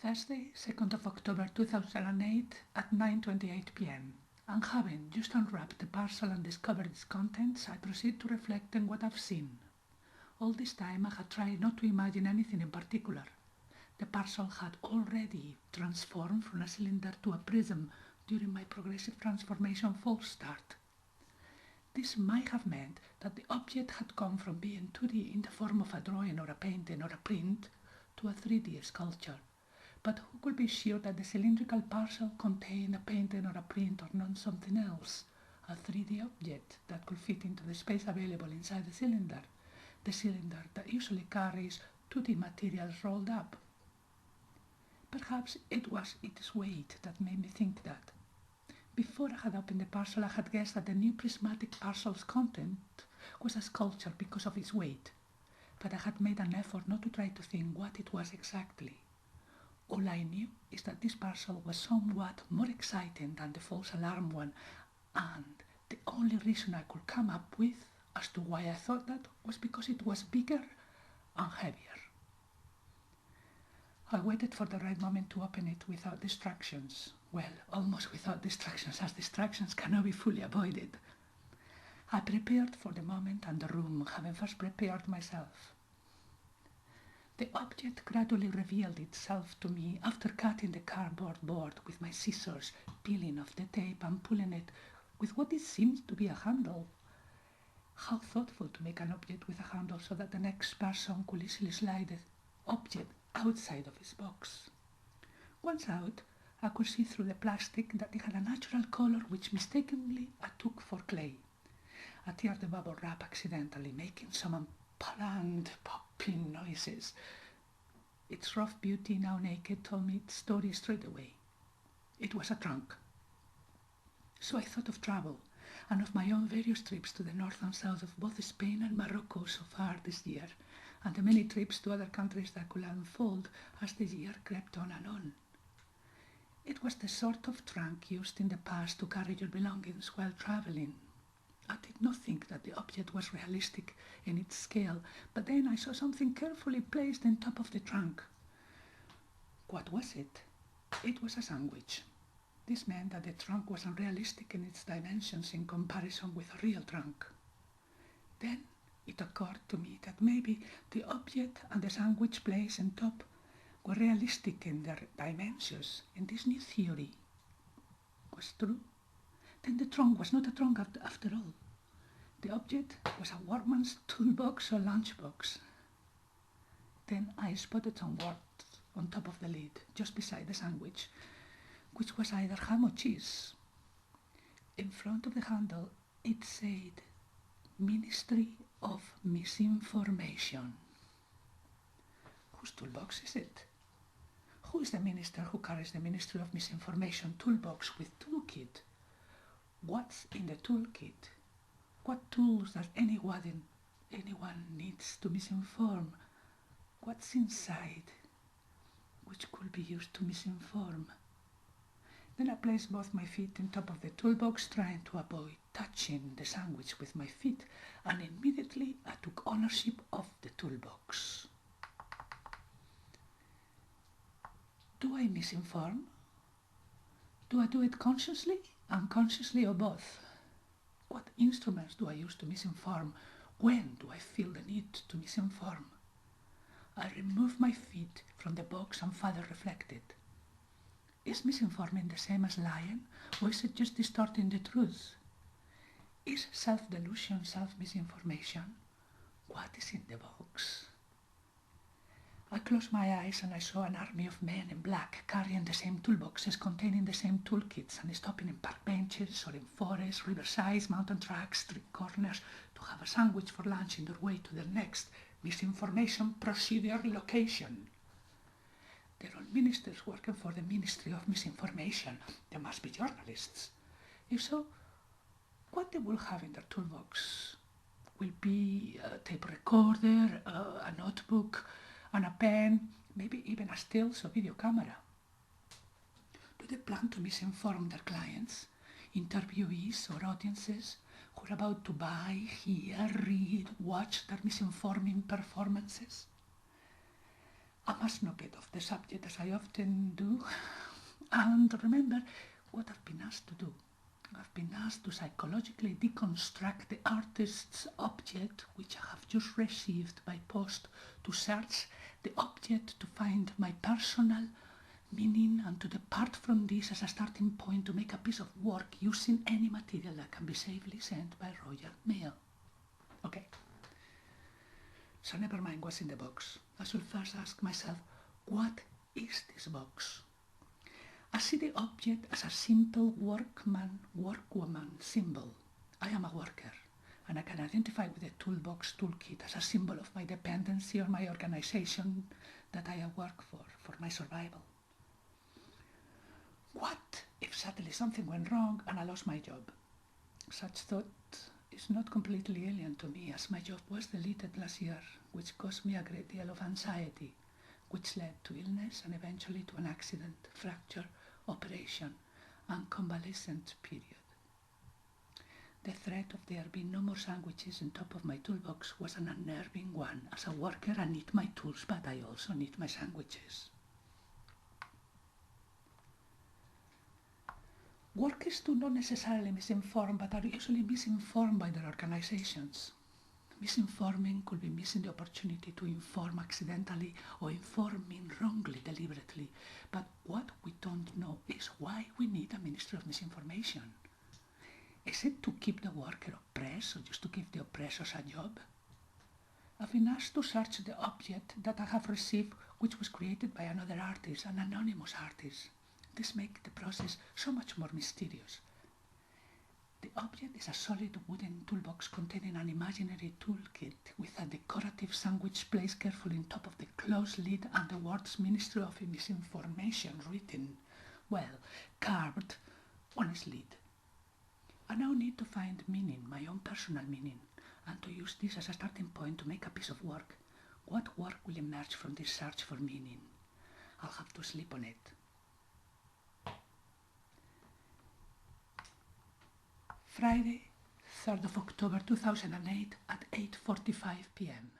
Thursday, 2nd of October 2008 at 9:28 p.m. And having just unwrapped the parcel and discovered its contents, I proceed to reflect on what I've seen. All this time I had tried not to imagine anything in particular. The parcel had already transformed from a cylinder to a prism during my progressive transformation false start. This might have meant that the object had gone from being 2D in the form of a drawing or a painting or a print to a 3D sculpture. But who could be sure that the cylindrical parcel contained a painting or a print or not something else? A 3D object that could fit into the space available inside the cylinder that usually carries 2D materials rolled up. Perhaps it was its weight that made me think that. Before I had opened the parcel, I had guessed that the new prismatic parcel's content was a sculpture because of its weight, but I had made an effort not to try to think what it was exactly. All I knew is that this parcel was somewhat more exciting than the false alarm one, and the only reason I could come up with as to why I thought that was because it was bigger and heavier. I waited for the right moment to open it without distractions. Well, almost without distractions, as distractions cannot be fully avoided. I prepared for the moment and the room, having first prepared myself. The object gradually revealed itself to me after cutting the cardboard board with my scissors, peeling off the tape and pulling it with what it seemed to be a handle. How thoughtful to make an object with a handle so that the next person could easily slide the object outside of its box. Once out, I could see through the plastic that it had a natural color which mistakenly I took for clay. I teared the bubble wrap accidentally, making some unplanned popping noises. Its rough beauty, now naked, told me its story straight away. It was a trunk. So I thought of travel, and of my own various trips to the north and south of both Spain and Morocco so far this year, and the many trips to other countries that could unfold as the year crept on and on. It was the sort of trunk used in the past to carry your belongings while traveling. I did not think that the object was realistic in its scale, but then I saw something carefully placed on top of the trunk. What was it? It was a sandwich. This meant that the trunk was unrealistic in its dimensions in comparison with a real trunk. Then it occurred to me that maybe the object and the sandwich placed on top were realistic in their dimensions, and this new theory was true. Then the trunk was not a trunk after all. The object was a workman's toolbox or lunchbox. Then I spotted some words on top of the lid, just beside the sandwich, which was either ham or cheese. In front of the handle, it said, Ministry of Misinformation. Whose toolbox is it? Who is the minister who carries the Ministry of Misinformation toolbox with toolkit? What's in the toolkit? What tools does anyone needs to misinform? What's inside which could be used to misinform? Then I placed both my feet on top of the toolbox, trying to avoid touching the sandwich with my feet, and immediately I took ownership of the toolbox. Do I misinform? Do I do it consciously, unconsciously, or both? What instruments do I use to misinform? When do I feel the need to misinform? I removed my feet from the box and further reflected. Is misinforming the same as lying, or is it just distorting the truth? Is self-delusion self-misinformation? What is in the box? I closed my eyes and I saw an army of men in black carrying the same toolboxes containing the same toolkits and stopping in park benches or in forests, riversides, mountain tracks, street corners to have a sandwich for lunch in their way to their next misinformation procedure location. They're all ministers working for the Ministry of Misinformation. They must be journalists. If so, what they will have in their toolbox will be a tape recorder, a notebook, and a pen, maybe even a stills or video camera. Do they plan to misinform their clients, interviewees or audiences who are about to buy, hear, read, watch their misinforming performances? I must not get off the subject as I often do, and remember what I've been asked to do. I've been asked to psychologically deconstruct the artist's object, which I have just received by post, to search the object to find my personal meaning and to depart from this as a starting point to make a piece of work using any material that can be safely sent by royal mail. Okay. So never mind what's in the box. I should first ask myself, what is this box? I see the object as a simple workman, workwoman symbol. I am a worker, and I can identify with the toolbox toolkit as a symbol of my dependency on my organization that I work for my survival. What if suddenly something went wrong and I lost my job? Such thought is not completely alien to me, as my job was deleted last year, which caused me a great deal of anxiety, which led to illness and eventually to an accident, fracture, operation, and convalescent period. The threat of there being no more sandwiches on top of my toolbox was an unnerving one. As a worker, I need my tools, but I also need my sandwiches. Workers do not necessarily misinform, but are usually misinformed by their organizations. Misinforming could be missing the opportunity to inform accidentally or informing wrongly deliberately. But what we don't know is why we need a Ministry of Misinformation. Is it to keep the worker oppressed or just to give the oppressors a job? I've been asked to search the object that I have received, which was created by another artist, an anonymous artist. This makes the process so much more mysterious. The object is a solid wooden toolbox containing an imaginary toolkit with a decorative sandwich placed carefully on top of the closed lid and the words Ministry of Misinformation written, carved on its lid. I now need to find meaning, my own personal meaning, and to use this as a starting point to make a piece of work. What work will emerge from this search for meaning? I'll have to sleep on it. Friday, 3rd of October 2008 at 8:45 p.m.